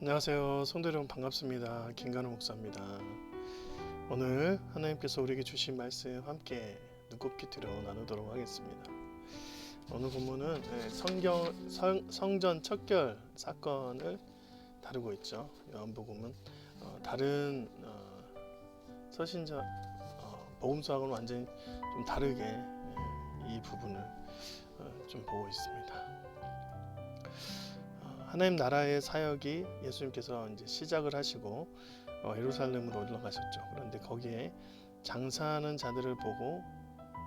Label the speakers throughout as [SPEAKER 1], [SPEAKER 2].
[SPEAKER 1] 안녕하세요. 성도 여러분 반갑습니다. 김관우 목사입니다. 오늘 하나님께서 우리에게 주신 말씀 함께 눈곱 큐티로 나누도록 하겠습니다. 오늘 본문은 성전 척결 사건을 다루고 있죠. 요한복음은 다른 서신자 복음서하고는 완전히 좀 다르게 이 부분을 좀 보고 있습니다. 하나님 나라의 사역이 예수님께서 이제 시작을 하시고 예루살렘으로 올라가셨죠. 그런데 거기에 장사하는 자들을 보고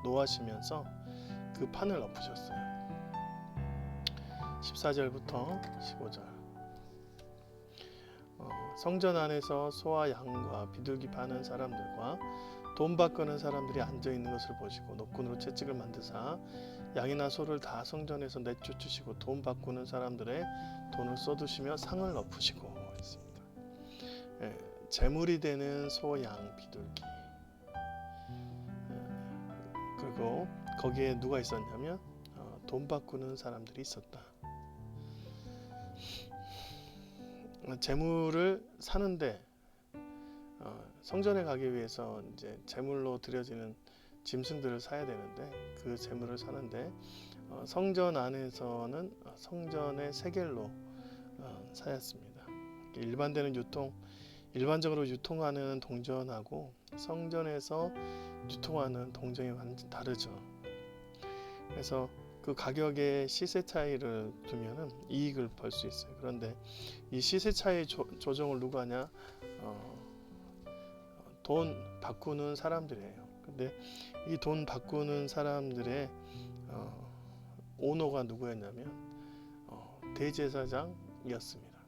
[SPEAKER 1] 노하시면서 그 판을 엎으셨어요. 14절부터 15절. 성전 안에서 소와 양과 비둘기 파는 사람들과 돈 바꾸는 사람들이 앉아 있는 것을 보시고 노끈으로 채찍을 만드사 양이나 소를 다 성전에서 내쫓으시고 돈 바꾸는 사람들의 돈을 쏟으시며 상을 엎으시고 있습니다. 제물이 되는 소, 양, 비둘기. 그리고 거기에 누가 있었냐면 돈 바꾸는 사람들이 있었다. 제물을 사는데 성전에 가기 위해서 이제 제물로 드려지는 짐승들을 사야 되는데 그 제물을 사는데 성전 안에서는 성전의 세겔로 사였습니다. 일반적으로 유통하는 동전하고 성전에서 유통하는 동전이 완전 다르죠. 그래서 그 가격의 시세 차이를 두면은 이익을 벌 수 있어요. 그런데 이 시세 차이 조정을 누가 하냐? 돈 바꾸는 사람들이에요. 근데 이 돈 바꾸는 사람들의 오너가 누구였냐면 대제사장이었습니다.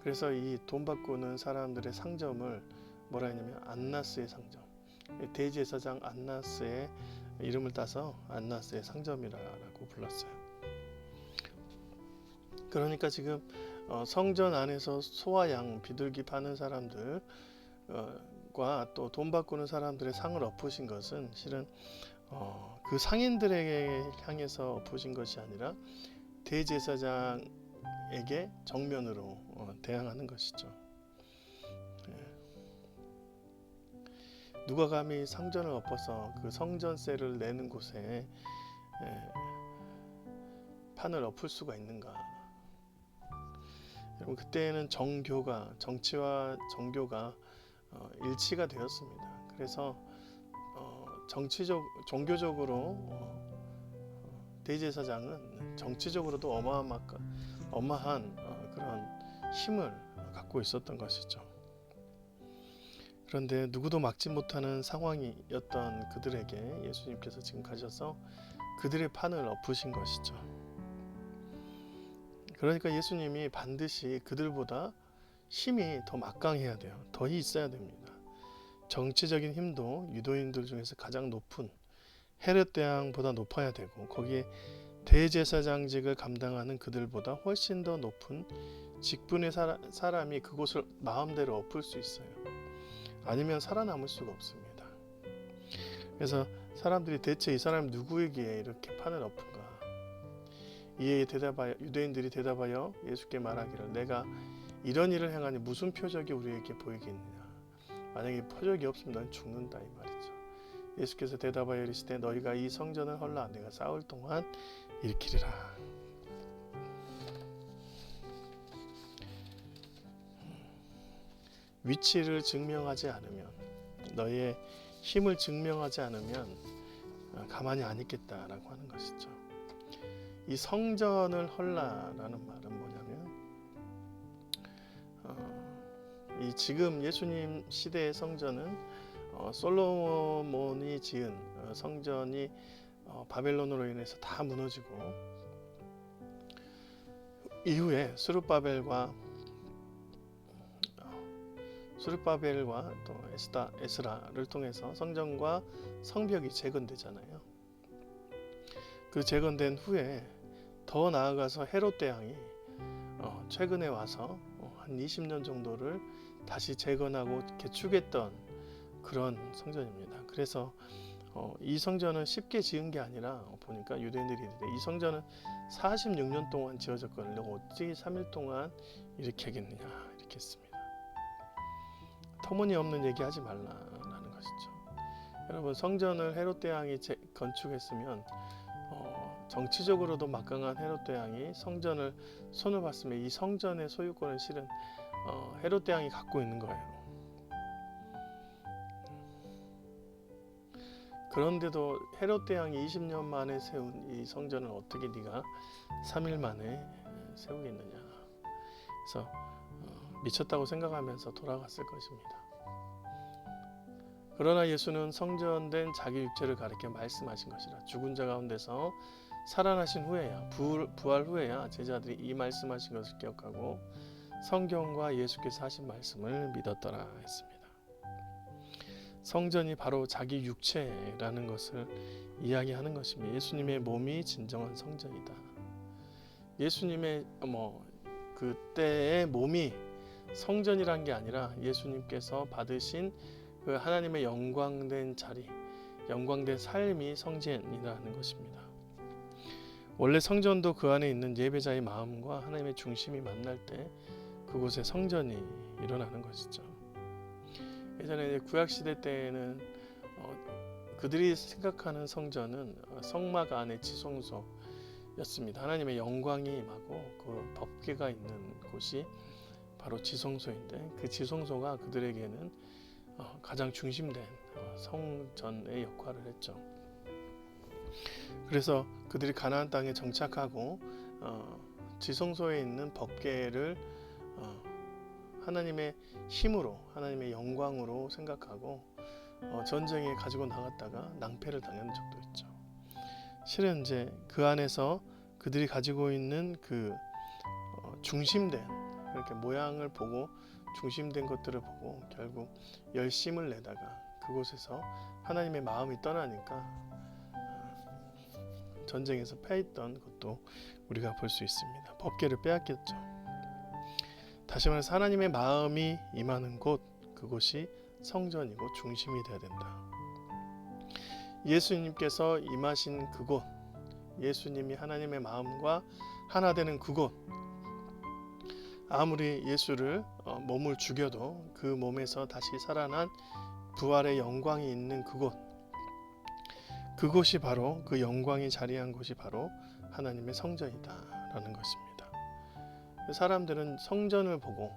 [SPEAKER 1] 그래서 이 돈 바꾸는 사람들의 상점을 뭐라 했냐면 안나스의 상점. 대제사장 안나스의 이름을 따서 안나스의 상점이라고 불렀어요. 그러니까 지금 성전 안에서 소와 양, 비둘기 파는 사람들 과 또 돈 바꾸는 사람들의 상을 엎으신 것은 실은 그 상인들에게 향해서 엎으신 것이 아니라 대제사장에게 정면으로 대항하는 것이죠. 누가 감히 상전을 엎어서 그 성전세를 내는 곳에 판을 엎을 수가 있는가? 여러분, 그때는 정치와 정교가 일치가 되었습니다. 그래서 종교적으로 대제사장은 정치적으로도 어마한 그런 힘을 갖고 있었던 것이죠. 그런데 누구도 막지 못하는 상황이었던 그들에게 예수님께서 지금 가셔서 그들의 판을 엎으신 것이죠. 그러니까 예수님이 반드시 그들보다 힘이 더 막강해야 돼요. 더 있어야 됩니다. 정치적인 힘도 유대인들 중에서 가장 높은 헤롯 대왕보다 높아야 되고 거기에 대제사장직을 감당하는 그들보다 훨씬 더 높은 직분의 사람이 그곳을 마음대로 엎을 수 있어요. 아니면 살아남을 수가 없습니다. 그래서 사람들이 대체 이 사람이 누구에게 이렇게 판을 엎은가? 이에 유대인들이 대답하여 예수께 말하기를 내가 이런 일을 행하니 무슨 표적이 우리에게 보이겠느냐? 만약에 표적이 없으면 넌 죽는다 이 말이죠. 예수께서 대답하여 이르시되 너희가 이 성전을 헐라 내가 싸울 동안 일으키리라. 위치를 증명하지 않으면 너희의 힘을 증명하지 않으면 가만히 안 있겠다라고 하는 것이죠. 이 성전을 헐라라는 말은 뭐냐면 이 지금 예수님 시대의 성전은 솔로몬이 지은 성전이 바벨론으로 인해서 다 무너지고 이후에 스룹바벨과 또 에스라를 통해서 성전과 성벽이 재건되잖아요. 그 재건된 후에 더 나아가서 헤롯 대왕이 최근에 와서 한 20년 정도를 다시 재건하고 개축했던 그런 성전입니다. 그래서 이 성전은 쉽게 지은 게 아니라 보니까 유대인들이 이르되 이 성전은 46년 동안 지어졌거든요. 어찌 3일 동안 이렇게 하겠느냐 이렇게 했습니다. 터무니없는 얘기하지 말라라는 것이죠. 여러분 성전을 헤롯 대왕이 건축했으면 정치적으로도 막강한 헤롯 대왕이 성전을 손을 봤으면 이 성전의 소유권은 실은 헤롯 대왕이 갖고 있는 거예요. 그런데도 헤롯 대왕이 20년 만에 세운 이 성전을 어떻게 네가 3일 만에 세우겠느냐. 그래서 미쳤다고 생각하면서 돌아갔을 것입니다. 그러나 예수는 성전된 자기 육체를 가리켜 말씀하신 것이라. 죽은 자 가운데서 살아나신 후에야 부활 후에야 제자들이 이 말씀하신 것을 기억하고 성경과 예수께서 하신 말씀을 믿었더라 했습니다. 성전이 바로 자기 육체라는 것을 이야기하는 것입니다. 예수님의 몸이 진정한 성전이다. 예수님의 그때의 몸이 성전이란 게 아니라 예수님께서 받으신 그 하나님의 영광된 자리, 영광된 삶이 성전이라는 것입니다. 원래 성전도 그 안에 있는 예배자의 마음과 하나님의 중심이 만날 때 그곳에 성전이 일어나는 것이죠. 예전에 구약 시대 때에는 그들이 생각하는 성전은 성막 안의 지성소였습니다. 하나님의 영광이 임하고 그 법궤가 있는 곳이 바로 지성소인데 그 지성소가 그들에게는 가장 중심된 성전의 역할을 했죠. 그래서 그들이 가나안 땅에 정착하고 지성소에 있는 법궤를 하나님의 힘으로 하나님의 영광으로 생각하고 전쟁에 가지고 나갔다가 낭패를 당한 적도 있죠. 실은 이제 그 안에서 그들이 가지고 있는 그 중심된 그렇게 모양을 보고 중심된 것들을 보고 결국 열심을 내다가 그곳에서 하나님의 마음이 떠나니까 전쟁에서 패했던 것도 우리가 볼 수 있습니다. 법궤를 빼앗겼죠. 다시 말해서 하나님의 마음이 임하는 곳, 그곳이 성전이고 중심이 되어야 된다. 예수님께서 임하신 그곳, 예수님이 하나님의 마음과 하나 되는 그곳, 아무리 예수를 몸을 죽여도 그 몸에서 다시 살아난 부활의 영광이 있는 그곳, 그곳이 바로 그 영광이 자리한 곳이 바로 하나님의 성전이다라는 것입니다. 사람들은 성전을 보고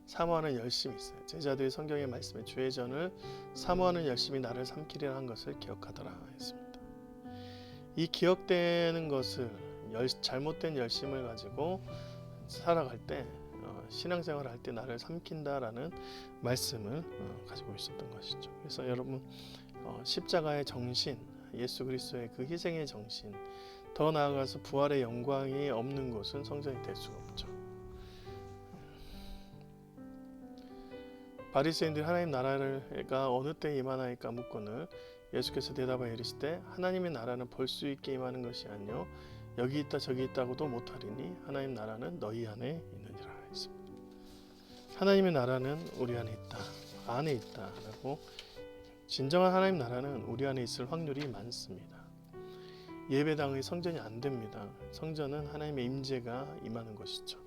[SPEAKER 1] 사모하는 열심이 있어요. 제자들이 성경의 말씀에 주의 전을 사모하는 열심이 나를 삼키리라 한 것을 기억하더라 했습니다. 이 기억되는 것을 잘못된 열심을 가지고 살아갈 때 신앙생활을 할 때 나를 삼킨다라는 말씀을 가지고 있었던 것이죠. 그래서 여러분 십자가의 정신, 예수 그리스도의 그 희생의 정신, 더 나아가서 부활의 영광이 없는 곳은 성전이 될 수가 없죠. 바리새인들이 하나님 나라가 어느 때 임하나이까 묻거늘 예수께서 대답하여 이르시되 하나님의 나라는 볼 수 있게 임하는 것이 아니요 여기 있다 저기 있다고도 못하리니 하나님 나라는 너희 안에 있느니라 했습니다. 하나님의 나라는 우리 안에 있다, 안에 있다라고. 진정한 하나님 나라는 우리 안에 있을 확률이 많습니다. 예배당의 성전이 안 됩니다. 성전은 하나님의 임재가 임하는 것이죠.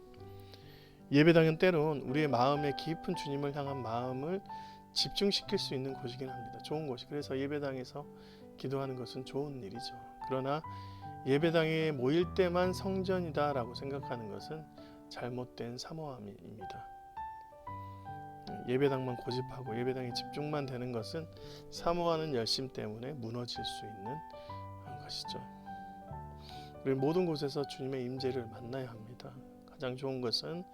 [SPEAKER 1] 예배당은 때론 우리의 마음에 깊은 주님을 향한 마음을 집중시킬 수 있는 곳이긴 합니다. 좋은 곳이. 그래서 예배당에서 기도하는 것은 좋은 일이죠. 그러나 예배당에 모일 때만 성전이다라고 생각하는 것은 잘못된 사모함입니다. 예배당만 고집하고 예배당에 집중만 되는 것은 사모하는 열심 때문에 무너질 수 있는 것이죠. 우리 모든 곳에서 주님의 임재를 만나야 합니다. 가장 좋은 것은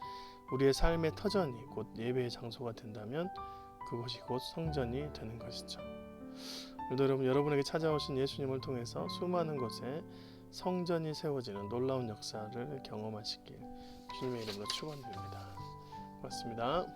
[SPEAKER 1] 우리의 삶의 터전이 곧 예배의 장소가 된다면 그것이 곧 성전이 되는 것이죠. 여러분, 여러분에게 찾아오신 예수님을 통해서 수많은 곳에 성전이 세워지는 놀라운 역사를 경험하시길 주님의 이름으로 축원드립니다. 고맙습니다.